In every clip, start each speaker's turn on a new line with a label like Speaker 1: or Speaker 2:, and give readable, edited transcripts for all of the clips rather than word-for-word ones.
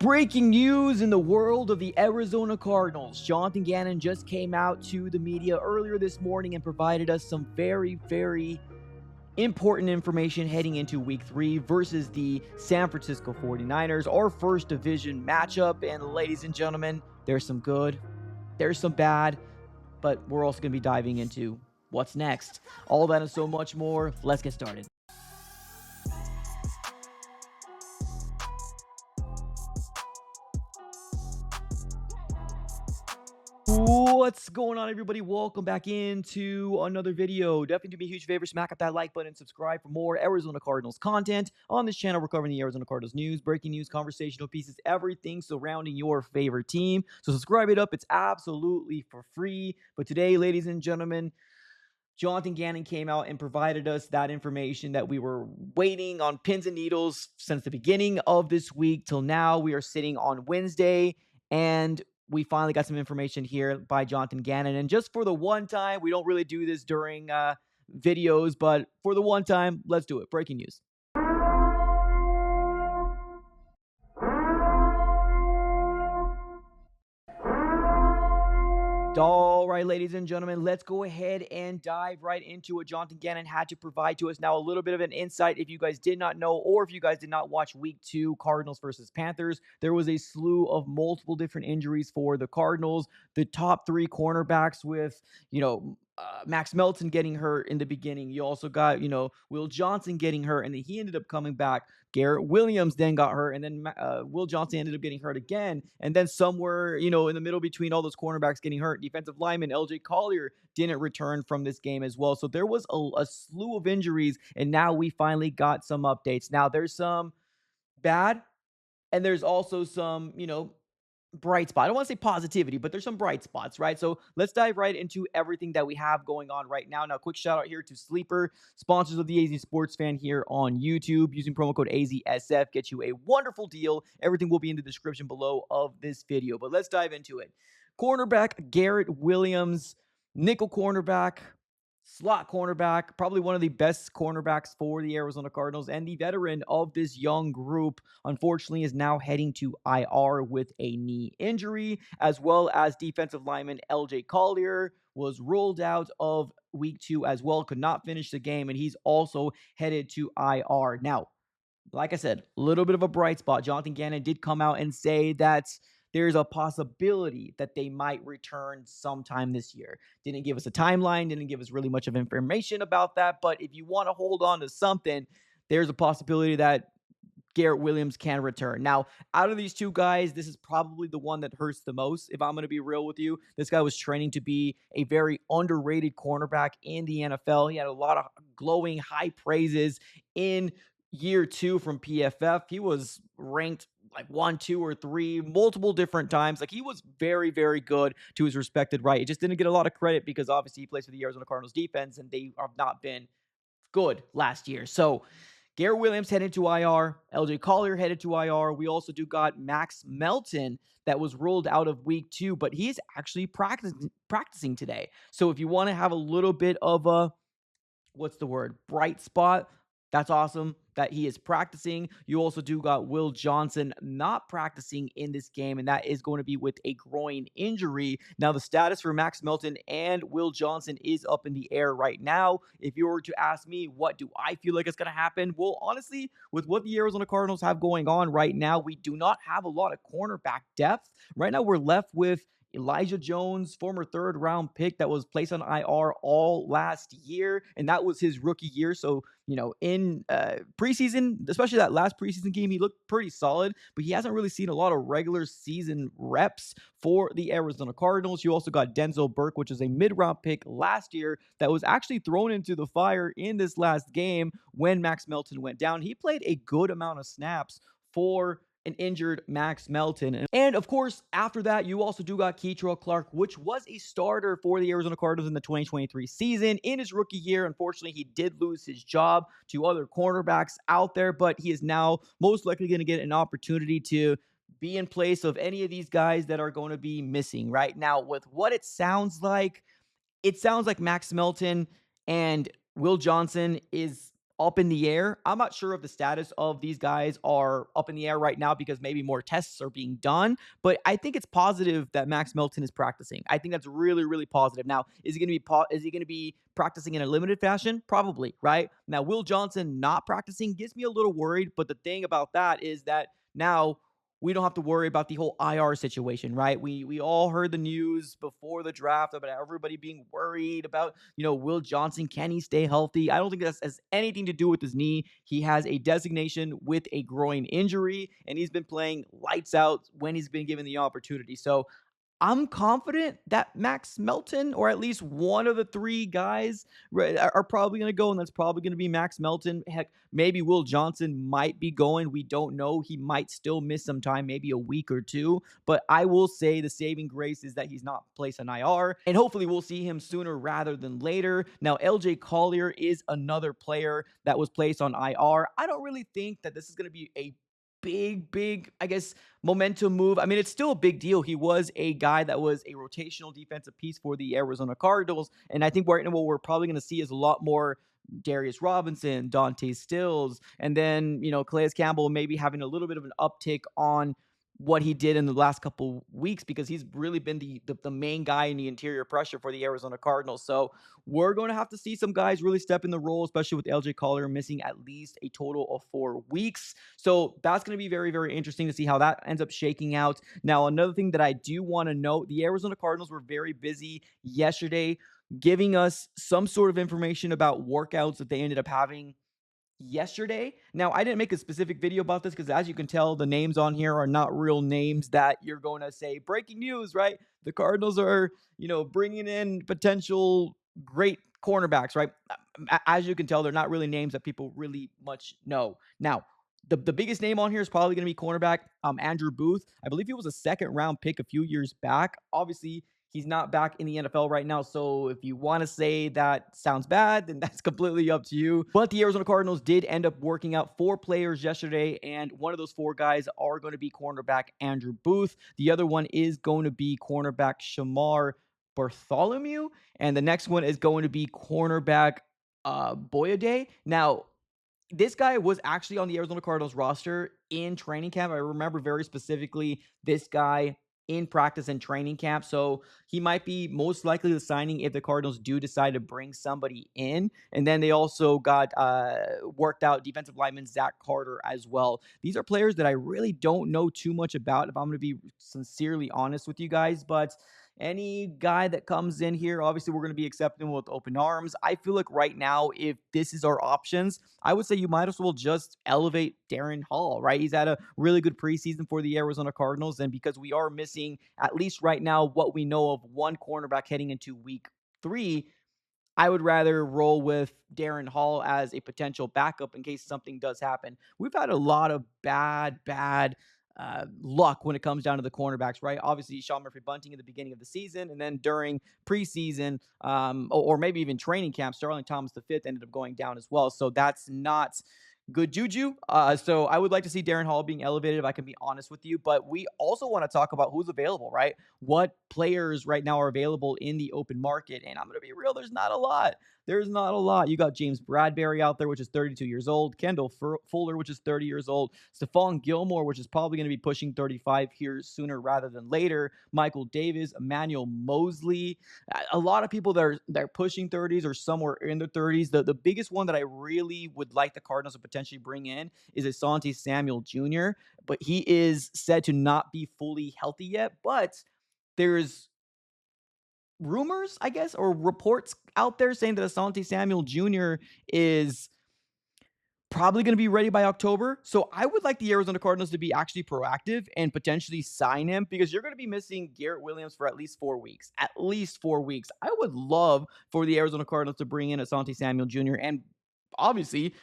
Speaker 1: Breaking news in the world of the Arizona Cardinals. Jonathan Gannon just came out to the media earlier this morning and provided us some very important information heading into week 3 versus the San Francisco 49ers, our first division matchup. And ladies and gentlemen, there's some good, there's some bad, but we're also going to be diving into what's next. All that and so much more. Let's get started. What's going on, everybody? Welcome back into another video. Definitely do me a huge favor, smack up that like button and subscribe for more Arizona Cardinals content. On this channel, we're covering the Arizona Cardinals news, breaking news, conversational pieces, everything surrounding your favorite team. So subscribe it up. It's absolutely for free. But today, ladies and gentlemen, Jonathan Gannon came out and provided us that information that we were waiting on pins and needles since the beginning of this week till now. We are sitting on Wednesday, and we finally got some information here by Jonathan Gannon. And just for the one time, we don't really do this during videos, but for the one time, let's do it. Breaking news. All right, ladies and gentlemen, let's go ahead and dive right into what Jonathan Gannon had to provide to us. Now, a little bit of an insight if you guys did not know, or if you guys did not watch week 2, Cardinals versus Panthers, there was a slew of multiple different injuries for the Cardinals. The top 3 cornerbacks with, Max Melton getting hurt in the beginning. You also got, Will Johnson getting hurt, and then he ended up coming back. Garrett Williams then got hurt, and then Will Johnson ended up getting hurt again. And then somewhere, in the middle between all those cornerbacks getting hurt, defensive lineman LJ Collier didn't return from this game as well. So there was a slew of injuries, and now we finally got some updates. Now, there's some bad, and there's also some, bright spot. I don't want to say positivity, but there's some bright spots, right? So let's dive right into everything that we have going on right now. Now, quick shout out here to Sleeper, sponsors of the AZ Sports Fan here on YouTube. Using promo code AZSF gets you a wonderful deal. Everything will be in the description below of this video, but let's dive into it. Cornerback Garrett Williams, nickel cornerback, slot cornerback, probably one of the best cornerbacks for the Arizona Cardinals, and the veteran of this young group, unfortunately, is now heading to IR with a knee injury, as well as defensive lineman LJ Collier was ruled out of week 2 as well, could not finish the game, and he's also headed to IR. Now, like I said, a little bit of a bright spot. Jonathan Gannon did come out and say that there's a possibility that they might return sometime this year. Didn't give us a timeline, didn't give us really much of information about that. But if you want to hold on to something, there's a possibility that Garrett Williams can return. Now, out of these two guys, this is probably the one that hurts the most, if I'm going to be real with you. This guy was training to be a very underrated cornerback in the NFL. He had a lot of glowing high praises in year 2 from PFF. He was ranked like 1, 2, or 3 multiple different times. Like, he was very good to his respected right. It just didn't get a lot of credit because obviously he plays for the Arizona Cardinals defense, and they have not been good last year. So Garrett Williams headed to IR. LJ Collier headed to IR. We also got Max Melton that was ruled out of week 2, but he's actually practicing today. So if you want to have a little bit of a, bright spot, that's awesome that he is practicing. You also got Will Johnson not practicing in this game, and that is going to be with a groin injury. Now, the status for Max Melton and Will Johnson is up in the air right now. If you were to ask me, what do I feel like is going to happen? Well, honestly, with what the Arizona Cardinals have going on right now, we do not have a lot of cornerback depth. Right now, we're left with Elijah Jones, former 3rd-round pick that was placed on IR all last year, and that was his rookie year. So, in preseason, especially that last preseason game, he looked pretty solid, but he hasn't really seen a lot of regular season reps for the Arizona Cardinals. You also got Denzel Burke, which is a mid-round pick last year that was actually thrown into the fire in this last game when Max Melton went down. He played a good amount of snaps for an injured Max Melton. And of course, after that, you also got Keitrell Clark, which was a starter for the Arizona Cardinals in the 2023 season. In his rookie year, unfortunately, he did lose his job to other cornerbacks out there, but he is now most likely going to get an opportunity to be in place of any of these guys that are going to be missing right now. With what it sounds like Max Melton and Will Johnson is up in the air. I'm not sure if the status of these guys are up in the air right now because maybe more tests are being done, but I think it's positive that Max Melton is practicing. I think that's really, really positive. Now, is he going to be practicing in a limited fashion? Probably, right? Now, Will Johnson not practicing gets me a little worried, but the thing about that is that now we don't have to worry about the whole IR situation, right? We all heard the news before the draft about everybody being worried about, Will Johnson, can he stay healthy? I don't think that has anything to do with his knee. He has a designation with a groin injury, and he's been playing lights out when he's been given the opportunity. So I'm confident that Max Melton, or at least one of the three guys, right, are probably going to go, and that's probably going to be Max Melton. Heck, maybe Will Johnson might be going. We don't know. He might still miss some time, maybe a week or two. But I will say the saving grace is that he's not placed on IR, and hopefully we'll see him sooner rather than later. Now, LJ Collier is another player that was placed on IR. I don't really think that this is going to be a big, I guess, momentum move. I mean, it's still a big deal. He was a guy that was a rotational defensive piece for the Arizona Cardinals. And I think right now what we're probably going to see is a lot more Darius Robinson, Dante Stills, and then, Calais Campbell maybe having a little bit of an uptick on what he did in the last couple weeks because he's really been the main guy in the interior pressure for the Arizona Cardinals. So we're going to have to see some guys really step in the role, especially with LJ Collier missing at least a total of 4 weeks. So that's going to be very, very interesting to see how that ends up shaking out. Now, another thing that I do want to note, the Arizona Cardinals were very busy yesterday giving us some sort of information about workouts that they ended up having yesterday. Now, I didn't make a specific video about this because, as you can tell, the names on here are not real names that you're going to say breaking news, right? The Cardinals are, bringing in potential great cornerbacks, right? As you can tell, they're not really names that people really much know. Now, the biggest name on here is probably going to be cornerback Andrew Booth. I believe he was a second round pick a few years back. Obviously, he's not back in the NFL right now. So if you want to say that sounds bad, then that's completely up to you. But the Arizona Cardinals did end up working out 4 players yesterday. And one of those 4 guys are going to be cornerback Andrew Booth. The other one is going to be cornerback Shamar Bartholomew. And the next one is going to be cornerback Boyade. Now, this guy was actually on the Arizona Cardinals roster in training camp. I remember very specifically this guy in practice and training camp. So he might be most likely the signing if the Cardinals do decide to bring somebody in. And then they also got worked out defensive lineman Zach Carter as well. These are players that I really don't know too much about, if I'm going to be sincerely honest with you guys. But any guy that comes in here, obviously, we're going to be accepting them with open arms. I feel like right now, if this is our options, I would say you might as well just elevate Darren Hall, right? He's had a really good preseason for the Arizona Cardinals. And because we are missing, at least right now, what we know of one cornerback heading into week 3, I would rather roll with Darren Hall as a potential backup in case something does happen. We've had a lot of bad luck when it comes down to the cornerbacks, right? Obviously, Sean Murphy Bunting at the beginning of the season, and then during preseason, or maybe even training camp, Sterling Thomas V ended up going down as well. So that's not good juju. So I would like to see Darren Hall being elevated, if I can be honest with you. But we also want to talk about who's available, right? What players right now are available in the open market? And I'm going to be real, there's not a lot. There's not a lot. You got James Bradbury out there, which is 32 years old. Kendall Fuller, which is 30 years old. Stephon Gilmore, which is probably going to be pushing 35 here sooner rather than later. Michael Davis, Emmanuel Mosley. A lot of people that are pushing 30s or somewhere in their 30s. The biggest one that I really would like the Cardinals to potentially bring in is Asante Samuel Jr., but he is said to not be fully healthy yet. But there's rumors, I guess, or reports out there saying that Asante Samuel Jr. is probably going to be ready by October. So I would like the Arizona Cardinals to be actually proactive and potentially sign him, because you're going to be missing Garrett Williams for at least 4 weeks. At least 4 weeks. I would love for the Arizona Cardinals to bring in Asante Samuel Jr. and obviously,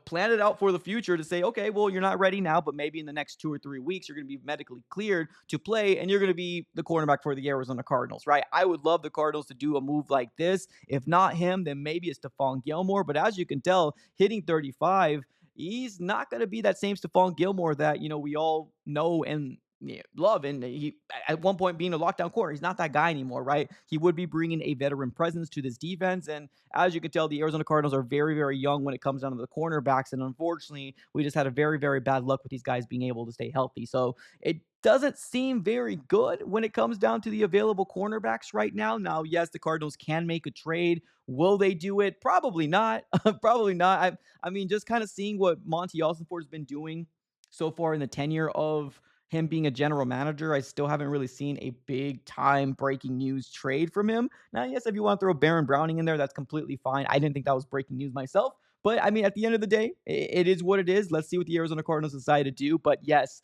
Speaker 1: plan it out for the future to say, okay, well, you're not ready now, but maybe in the next 2 or 3 weeks, you're going to be medically cleared to play, and you're going to be the cornerback for the Arizona Cardinals, right? I would love the Cardinals to do a move like this. If not him, then maybe it's Stephon Gilmore. But as you can tell, hitting 35, he's not going to be that same Stephon Gilmore that, we all know and yeah, Love, and he at one point being a lockdown corner, he's not that guy anymore, right? He would be bringing a veteran presence to this defense, and as you can tell, the Arizona Cardinals are very, very young when it comes down to the cornerbacks, and unfortunately, we just had a very, very bad luck with these guys being able to stay healthy. So it doesn't seem very good when it comes down to the available cornerbacks right now. Now, yes, the Cardinals can make a trade. Will they do it? Probably not. Probably not. I mean, just kind of seeing what Monty Ossenfort has been doing so far in the tenure of him being a general manager, I still haven't really seen a big time breaking news trade from him. Now, yes, if you want to throw Baron Browning in there, that's completely fine. I didn't think that was breaking news myself. But I mean, at the end of the day, it is what it is. Let's see what the Arizona Cardinals decide to do. But yes,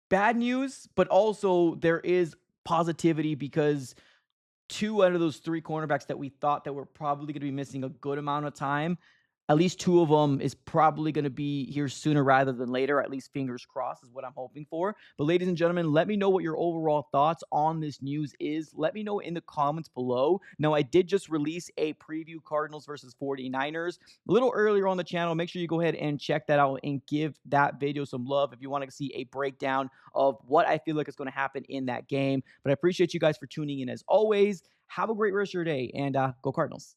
Speaker 1: bad news, but also there is positivity because two out of those three cornerbacks that we thought that were probably going to be missing a good amount of time, at least two of them is probably going to be here sooner rather than later. At least fingers crossed is what I'm hoping for. But ladies and gentlemen, let me know what your overall thoughts on this news is. Let me know in the comments below. Now, I did just release a preview Cardinals versus 49ers a little earlier on the channel. Make sure you go ahead and check that out and give that video some love if you want to see a breakdown of what I feel like is going to happen in that game. But I appreciate you guys for tuning in as always. Have a great rest of your day, and go Cardinals.